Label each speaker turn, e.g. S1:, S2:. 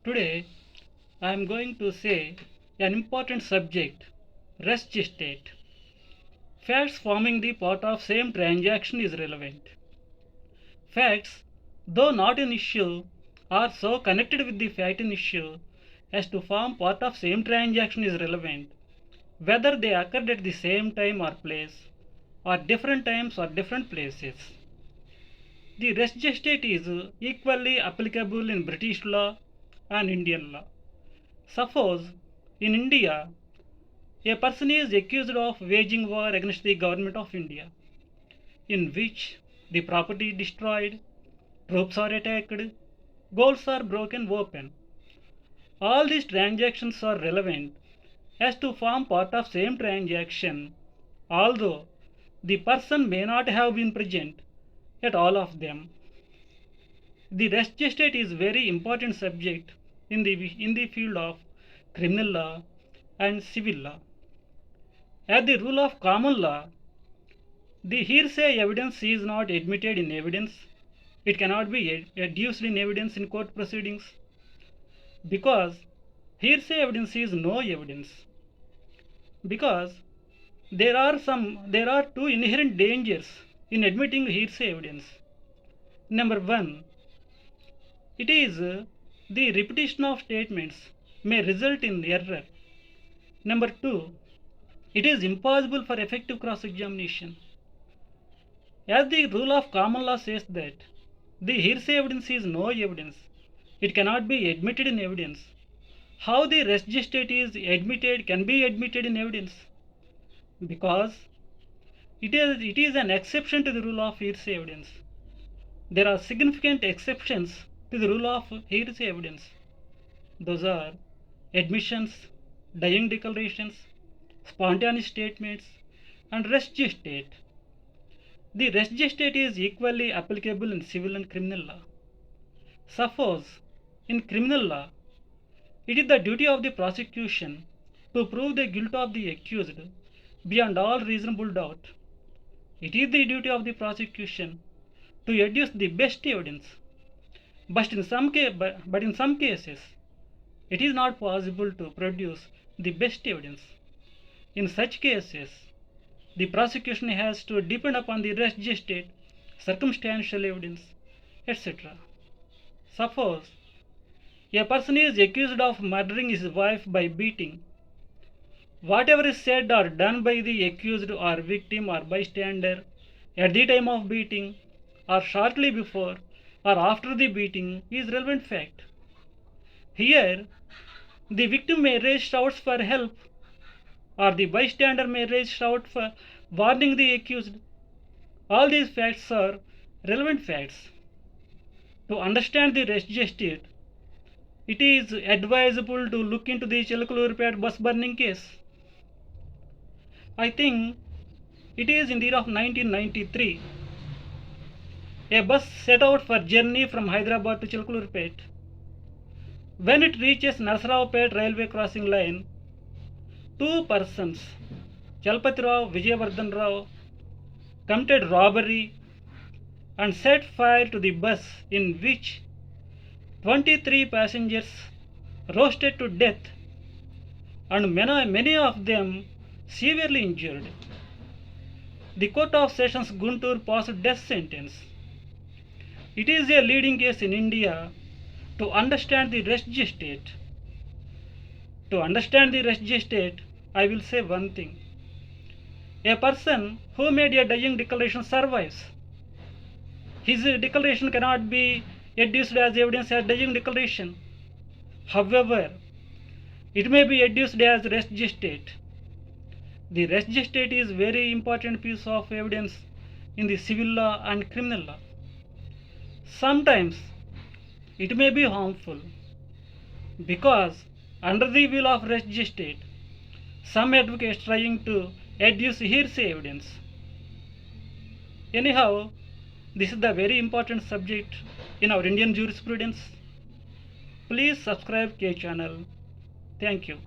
S1: Today I am going to say an important subject, rest state. Facts forming the part of same transaction is relevant. Facts, though not an issue, are so connected with the fact in issue as to form part of same transaction is relevant, whether they occurred at the same time or place, or different times or different places. The rest state is equally applicable in British law and Indian law. Suppose in India, a person is accused of waging war against the government of India, in which the property is destroyed, troops are attacked, goals are broken open. All these transactions are relevant as to form part of same transaction, although the person may not have been present at all of them. The rest state is very important subject in the field of criminal law and civil law. As the rule of common law, the hearsay evidence is not admitted in evidence. It cannot be adduced in evidence in court proceedings because hearsay evidence is no evidence. Because there are two inherent dangers in admitting hearsay evidence. Number one, it is the repetition of statements may result in error. Number two, it is impossible for effective cross-examination. As the rule of common law says that the hearsay evidence is no evidence, it cannot be admitted in evidence. How the res gestate is admitted can be admitted in evidence because it is an exception to the rule of hearsay evidence. There are significant exceptions to the rule of hearsay evidence. Those are admissions, dying declarations, spontaneous statements, and res gestate. The res gestate is equally applicable in civil and criminal law. Suppose in criminal law, it is the duty of the prosecution to prove the guilt of the accused beyond all reasonable doubt. It is the duty of the prosecution to adduce the best evidence. But in some cases, it is not possible to produce the best evidence. In such cases, the prosecution has to depend upon the res gestate, circumstantial evidence, etc. Suppose a person is accused of murdering his wife by beating. Whatever is said or done by the accused or victim or bystander at the time of beating or shortly before or after the beating is relevant fact. Here, the victim may raise shouts for help or the bystander may raise shout for warning the accused. All these facts are relevant facts. To understand the res gestate, it is advisable to look into the Chilakaluripet bus burning case. I think it is in the year of 1993. A bus set out for journey from Hyderabad to Chilakaluripet. When it reaches Narsaraopet railway crossing line, two persons, Chalpati Rao, Vijayavardhan Rao, committed robbery and set fire to the bus in which 23 passengers roasted to death and many of them severely injured. The Court of Sessions Guntur passed death sentence. It is a leading case in India to understand the res gestate. To understand the res gestate, I will say one thing. A person who made a dying declaration survives. His declaration cannot be adduced as evidence as dying declaration. However, it may be adduced as res gestate. The res gestate is very important piece of evidence in the civil law and criminal law. Sometimes it may be harmful because under the will of res gestate, some advocates trying to adduce hearsay evidence. Anyhow, this is the very important subject in our Indian jurisprudence. Please subscribe K channel. Thank you.